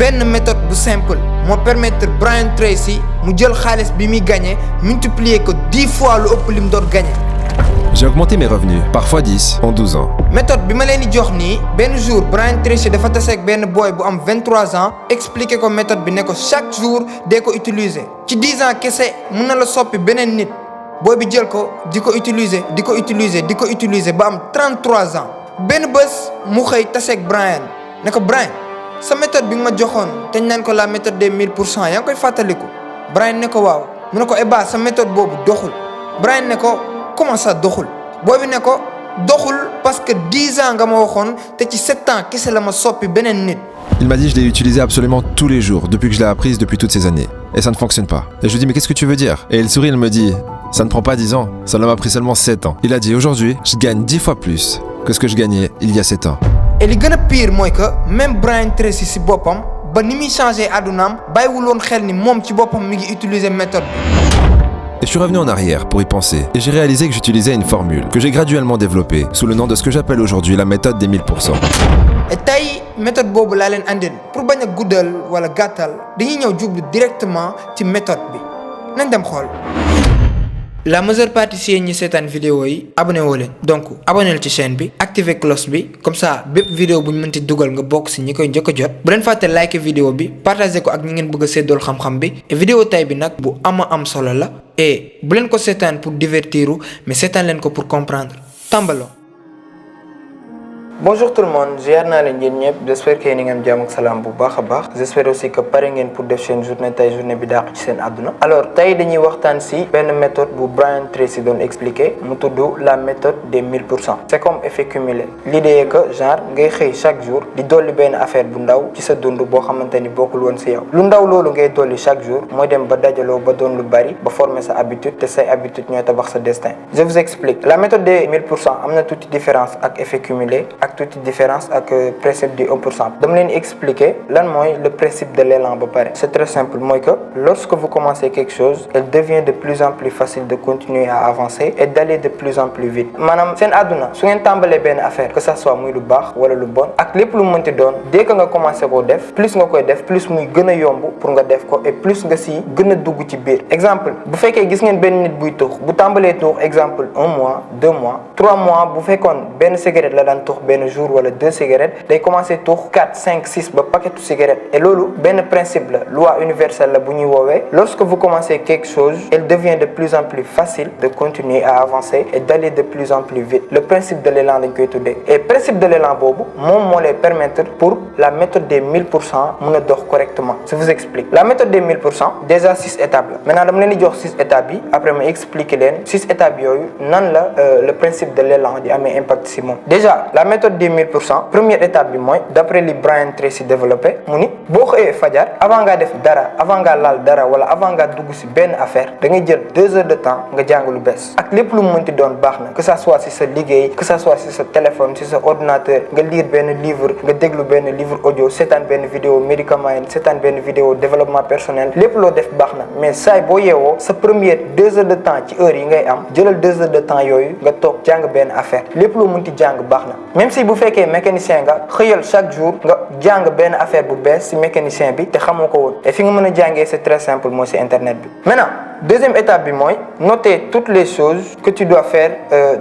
benn méthode bu simple moo permettre Brian Tracy mu jël xaalis bi muy gagné multiplier ko 10 fois lu ëpp li mu doon gagné. J'ai augmenté mes revenus, parfois 10, en 12 ans. méthode bi ma leen di jox nii benn jour Brian Tracy dafa tase ak benn boy bu am 23 ans expliqué ko méthode bi ne ko chaque jour dee ko utiliser ci 10 ans kese mun na la soppi beneen nit boy bi jël ko di ko utiliser di ko utiliser ba am 33 ans benn bés mu xëy tase ak Brian ne ko Brian sa méthode bi nga ma joxoon te ñu naan ko la méthode des 1000% yaa ngi koy fàttaliku Brian ne ko waaw mu ne ko sa méthode boobu doxul Brian ne ko comment ça doxul boy bi ne ko doxul parce que 10 ans nga ma waxoon te ci 7 ans kese la ma soppi beneen nit. Il m'a dit je l'ai utilisé absolument tous les jours depuis que je l'ai apprise depuis toutes ces années. Et ça ne fonctionne pas. Et je lui dis mais qu'est-ce que tu veux dire? Et il sourit, il me dit ça ne prend pas 10 ans, ça m'a pris seulement 7 ans. Il a dit aujourd'hui je gagne 10 fois plus que ce que je gagnais il y a 7 ans. Et li gën a pire mooy que même Brian Tracy si boppam ba ni muy changé àddunaam bàyyiwuloon xel ni moom ci boppam mi ngi utiliser méthode bi. Et je suis revenu en arrière pour y penser, et j'ai réalisé que j'utilisais une formule que j'ai graduellement développée sous le nom de ce que j'appelle aujourd'hui la méthode des 1000%. Et tey méthode boobu laa leen andil pour bañ a guddal wala gàttal dañuy ñëw jublu directement ci méthode bi nañ dem xool. La majeure partie si yéen ñi seetaan vidéo yi abonné woo leen donc abonné ci chaîne bi activer cloche bi comme ça bépp vidéo bu ñu mënti dugal nga bokk si ñi koy njëkk a jot bu leen fàtte like vidéo bi partager ko ak ñi ngeen bëgg a séddool xam-xam bi et vidéo tay bi nag bu am solo la et bu leen ko seetaan pour divertir mais seetaan leen ko pour comprendre tàmbaloo. Bonjour tout le monde, ziar naa leen yéen ñëpp j'espère que ni ngeen jàmm ak salaam bu baax a baax j'espère aussi que pare ngeen pour def seen journée tey journée bi dàq ci seen àdduna. Alors tey dañuy waxtaan si benn méthode bu Brian Tracy doon expliqué mu tudd la méthode des 1000%. C'est comme effet cumulé l'idée est que genre ngay xëy chaque jour di dolli benn affaire bu ndaw ci sa dund boo xamante ni bokkul woon si yow lu ndaw loolu ngay dolli chaque jour mooy dem ba dajaloo ba doon lu bari ba former sa habitude te say habitude ñooy tabax sa destin. Je vous explique la méthode des 1000% am na tuuti différence ak effet cumulé toute différence avec principe du 1%. dama leen expliquer lan mooy le principe de l'élan ba pare. C'est très simple mooy que lorsque vous commencez quelque chose elle devient de plus en plus facile de continuer à avancer et d'aller de plus en plus vite maanaam seen àdduna su ngeen tàmbalee benn affaire que ça soit muy lu baax wala lu bon ak lépp lu mënti doon dès que nga commencé koo def plus nga koy def plus muy gën a yomb pour nga def ko et plus nga si gën a dugg ci biir exemple bu fekkee gis ngeen benn nit buy tux bu tàmbalee tux exemple 1 mois 2 mois 3 mois bu fekkoon benn cigarette la daan tux benn jour wala 2 cigarettes day commencer tux 4 5 6 ba paquetu cigarette et loolu benn principe la loi universelle la bu ñuy woowee lorsque vous commencez quelque chose elle devient de plus en plus facile de continuer à avancer et d'aller de plus en plus vite le principe de l'élan dañ koy tuddee et principe de l'élan boobu moom moo lay permettre pour la méthode des 1000% mën a dox correctement je vous explique la méthode des 1000% déjà 6 étapes la maintenant dama leen di jox 6 étapes yi après ma expliquer leen 6 étapes yooyu nan la le principe de l'élan di amee impact si moom déjà la méthode des 1000% première étape bi mooy d'après li Brian Tracy développé mu ni boo xëyee fajar avant ngaa def dara avant ngaa laal dara wala avant ngaa dugg si benn affaire da ngay jël 2 heures de temps nga jàng lu bees ak lépp lu mu mënti doon baax na que ça soit si sa liggéey que ça soit si sa téléphone si sa ordinateur nga lire benn livre nga déglu benn livre audio seetaan benn vidéo médicament yi seetaan benn vidéo développement personnel lépp loo def baax na mais saay boo yeewoo sa première 2 heures de temps ci heure yi ngay am jëlal 2 heures de temps yooyu nga toog jàng benn affaire lépp loo mënti jàng baax na même si bu fekkee mécanicien nga xëyal chaque jour nga jàng benn affaire bu bees ci mécanicien bi te xamoo ko woon et fi nga mën a jàngee c'est très simple mooy ci internet bi maintenant deuxième étape bi mooy noter toutes les choses que tu dois faire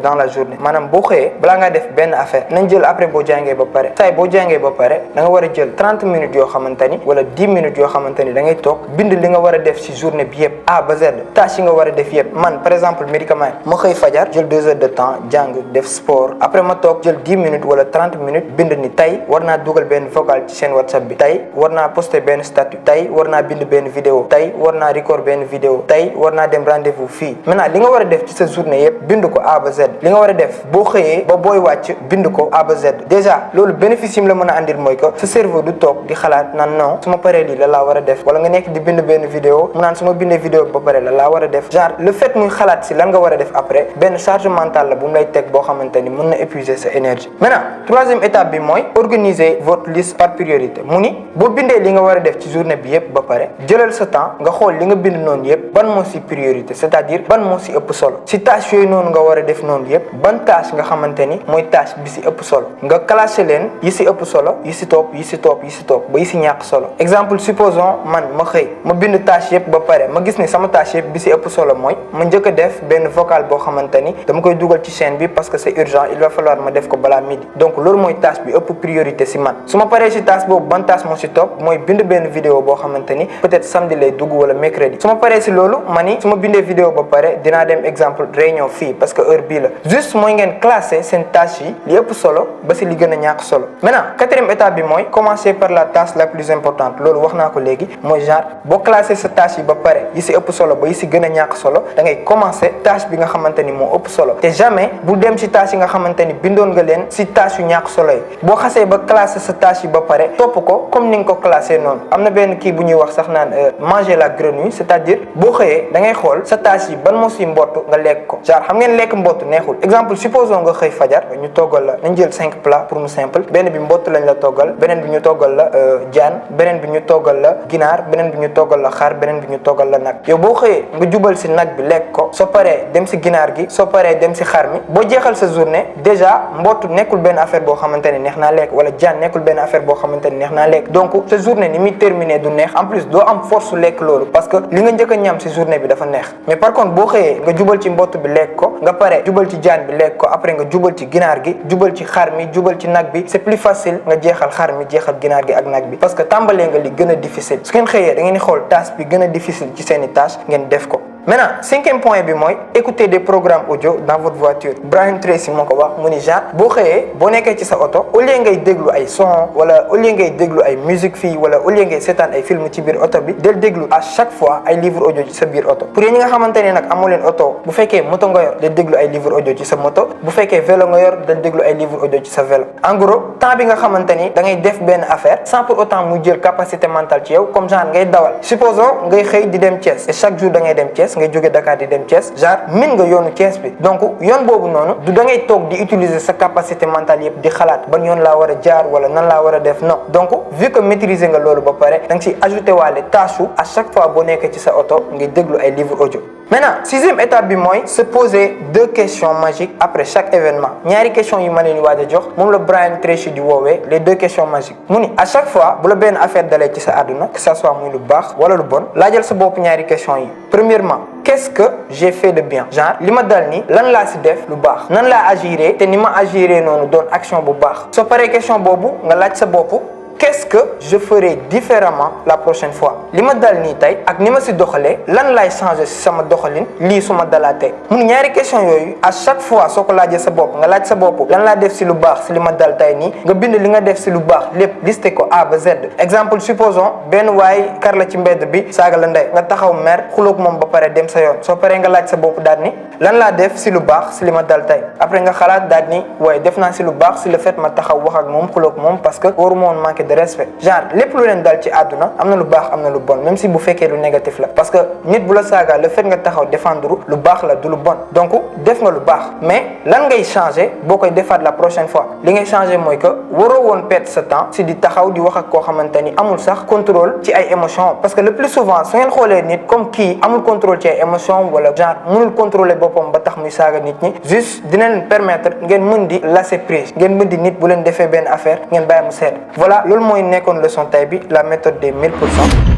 dans la journée maanaam boo xëyee balaa ngaa def benn affaire nañ jël après boo jàngee ba pare saay boo jàngee ba pare da nga war a jël 30 minutes yoo xamante ni wala 10 minutes yoo xamante ni da ngay toog bind li nga war a def ci journée bi yëpp A ba Z tâches yi nga war a def yëpp man par exemple médicament ma xëy fajar jël 2 heures de temps jàng def sport après ma toog jël 10 minutes wala 30 minutes bind ni tey war naa dugal benn vocal ci seen WhatsApp bi tey war naa poster benn statut tey war naa bind benn vidéo tey war naa record benn vidéo tey war naa dem rendez-vous fii maintenant li nga war a def ci sa journée yëpp bind ko A ba Z li nga war a def boo xëyee ba booy wàcc bind ko A ba Z déjà loolu bénéfice yi la mën a andil mooy que sa cerveau du toog di xalaat naan non su ma paree lii la laa war a def wala nga nekk di bind benn vidéo mu naan su ma bindee vidéo ba pare la laa war a def genre le fait muy xalaat si lan nga war a def après benn charge mentale la bu mu lay teg boo xamante ni mën na épuiser sa énergie maintenant troisième étape bi mooy organiser votre liste par priorité mu ni boo bindee li nga war a def ci journée bi yëpp ba pare jëlal sa temps nga xool li nga bind noonu yëpp ban moo si priorité, c'est-à-dire ban moo si ëpp solo si tâche yooyu noonu nga war a def noonu yëpp ban tâche nga xamante ni mooy tâche bi si ëpp solo nga classé leen yi si ëpp solo yi si topp yi si topp yi si topp ba yi si ñàkk solo. Exemple supposons man ma xëy ma bind tâche yëpp ba pare ma gis ni sama tâche yëpp bi si ëpp solo mooy ma njëkk a def benn vocal boo xamante ni dama koy dugal ci chaîne bi parce que c'est urgent, il va falloir ma def ko balaa midi. Donc loolu mooy tâche bi ëpp priorité si man su ma paree si tâche boobu ban tâche moo si topp mooy bind benn vidéo boo xamante ni peut-être samedi lay dugg wala mercredi. su ma paree si loolu ma ni su ma bindee vidéo ba pare dinaa dem exemple réunion fii parce que heure bii la juste mooy ngeen classé seen tâche yi li ëpp solo ba si li gën a ñàkk solo. Maintenant quatrième étape bi mooy commencer par la tâche la plus importante loolu wax naa ko léegi mooy genre boo classé sa tâche yi ba pare yi si ëpp solo ba yi si gën a ñàkk solo da ngay commencer tâche bi nga xamante ni moo ëpp solo te jamais bu dem si tâche yi nga xamante ni bindoon nga leen si tâche yu ñàkk solo yi boo xasee ba classé sa tâche yi ba pare topp ko comme ni nga ko classé noonu. Am na benn kii bu ñuy wax sax naan manger la grenouille, c'est-à-dire boo xëyee da ngay xool sa tâche yi ban moo si mbott nga lekk ko. Genre xam ngeen lekk mbott neexul. Exemple supposons nga xëy fajar ñu toggal la nañ jël 5 plats pour mu simple benn bi mbott lañ la toggal beneen bi ñu toggal la jaan beneen bi ñu toggal la ginaar beneen bi ñu toggal la xar beneen bi ñu toggal la nag. Yow boo xëyee nga jubal si nag bi lekk ko soo paree dem si ginaar gi soo paree dem si xar mi boo jeexal sa journée déjà mbott nekkul benn affaire boo xamante ne neex naa lekk wala jaan nekkul benn affaire boo xamante ne neex naa lekk. Donc sa journée ni muy terminé du neex en plus doo am force lekk loolu parce que li nga njëkk a ñam si journée bi dafa neex. Mais par contre boo xëyee nga jubal ci mbott bi lekk ko nga pare jubal ci jaan bi lekk ko après nga jubal ci ginaar gi jubal ci xar mi jubal ci nag bi c'est plus facile nga jeexal xar mi jeexal ginaar gi ak nag bi parce que tàmbalee nga li gën a difficile. Su ngeen xëyee da ngeen di xool tâche bi gën a difficile ci seeni tâche ngeen def ko. Maintenant cinquième point bi mooy écouter des programmes audio dans votre voiture. Brian Tracy moo ko wax mu ni genre boo xëyee boo nekkee ci sa oto au lieu ngay déglu ay son wala au lieu ngay déglu ay musique fii wala au lieu ngay seetaan ay film ci biir oto bi del déglu à chaque fois ay livre audio ci sa biir oto. Pour yéen ñi nga xamante ne nag amoo leen oto bu fekkee moto nga yor del déglu ay livre audio ci sa moto bu fekkee vélo nga yor del déglu ay livre audio ci sa vélo. En gros temps bi nga xamante ni da ngay def benn affaire sans pour autant mu jël capacité mentale ci yow comme genre ngay dawal supposons ngay xëy di dem Thiès et chaque jour da ngay dem Thiès ngay jóge Dakar di dem Thiès genre min nga yoonu Thiès bi donc yoon boobu noonu du da ngay toog di utiliser sa capacité mentale yëpp di xalaat ban yoon laa war a jaar wala nan laa war a def non donc vu que maîtriser nga loolu ba pare da nga ciy ajouté waale tâche à chaque fois boo nekkee ci sa oto ngay déglu ay livre audio. Maintenant sixième étape bi mooy se poser 2 questions magiques après chaque événement ñaari questions yi ma leen waaj a jox moom la Brian Tracy di woowee les 2 questions magiques mu ni à chaque fois bu la benn affaire dalee ci sa àdduna que ça soit muy lu baax wala lu bon laajal sa bopp ñaari questions yi. Premièrement qu'est-ce que j'ai fait de bien genre li ma dal ni lan laa si def lu baax nan laa agiré te ni ma agiré noonu doon action bu baax soo paree question boobu nga laaj sa bopp qu'est-ce que je ferai différemment la prochaine fois li ma dal nii tey ak ni ma si doxalee lan laay changer si sama doxalin lii su ma dalaatee mun ñaari question yooyu à chaque fois soo ko laajee sa bopp nga laaj sa bopp lan laa def si lu baax si li ma dal tey nii nga bind li nga def si lu baax lépp listé ko A ba Z. Exemple supposons benn waay kar la ci mbedd bi saaga la ndey nga taxaw mer xuloog moom ba pare dem sa yoon soo paree nga laaj sa bopp daal ni lan laa def si lu baax si li ma dal tey après nga xalaat daal ni waaye def naa si lu baax si le fait ma taxaw wax ak moom xuloog moom parce que waruma woon manqué de respect. Genre lépp lu leen dal ci àdduna am na lu baax am na lu bon même si bu fekkee lu négatif la parce que nit bu la saaga le fait nga taxaw défendre lu baax la du lu bon donc def nga lu baax mais lan ngay changer boo koy defaat la prochaine fois li ngay changer mooy que waroo woon perdre sa temps si di taxaw di wax ak koo xamante ni amul sax contrôle ci ay émotions parce que le plus souvent su ngeen xoolee nit comme kii amul contrôle ci ay émotions wala genre mënul contrôler boppam ba tax muy saaga nit ñi juste dina leen permettre ngeen mën di lâcher prise ngeen mën di nit bu leen defee benn affaire ngeen bàyyi mu seet voilà loolu mooy nekkoon leçon tay bi la méthode des 1000%.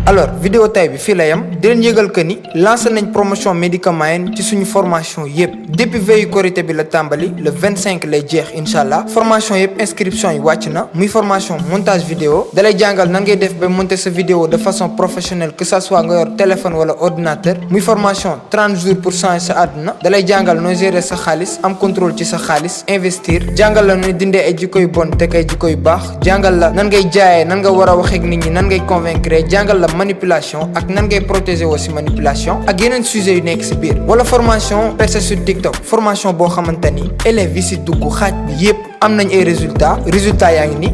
Alors vidéo tay bi fii la yam di leen yëgal que ni lancé nañ promotion médicament yi ci suñu formation yëpp depuis veille Korité bi la tàmbali le 25 lay jeex incha allah formation yëpp inscription yi wàcc na muy formation montage vidéo dalay jàngal nan ngay def ba monter sa vidéo de façon professionnelle que ça soit nga yor téléphone wala ordinateur muy formation 30 jours pour changer sa àdduna dalay jàngal nooy gérer sa xaalis am contrôle ci sa xaalis investir jàngal la nooy dindee ay jikko yu bon teg ay jikko yu baax jàngal la nan ngay jaayee nan nga war a waxee ak nit ñi nan ngay convaincre jàngal la manipulation ak nan ngay protéger woo si manipulation ak yeneen sujets yu nekk si biir wala formation percée sur TikTok formation boo xamante ni élèves yi si dugg xaaj bi yépp am nañ ay résultats yaa ngi nii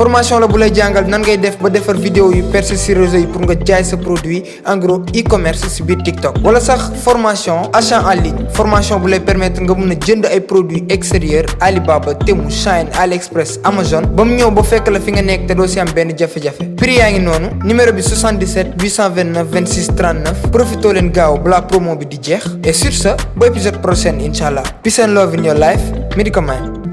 formation la bu lay jàngal nan ngay def ba defar vidéo yu percé ci réseau yi pour nga jaay sa produit en gros e-commerce ci biir TikTok wala sax formation achat en ligne formation bu lay permettre nga mën a jënd ay produits extérieurs Alibaba Temu Shein AliExpress Amazon ba mu ñëw ba fekk la fi nga nekk te doo ci am benn jafe-jafe prix yaa ngi noonu numéro bi 77 829 26 39 profitoo leen gaaw balaa promo bi di jeex et sur ce ba épisode prochain incha allah peace and love in your life Medicament.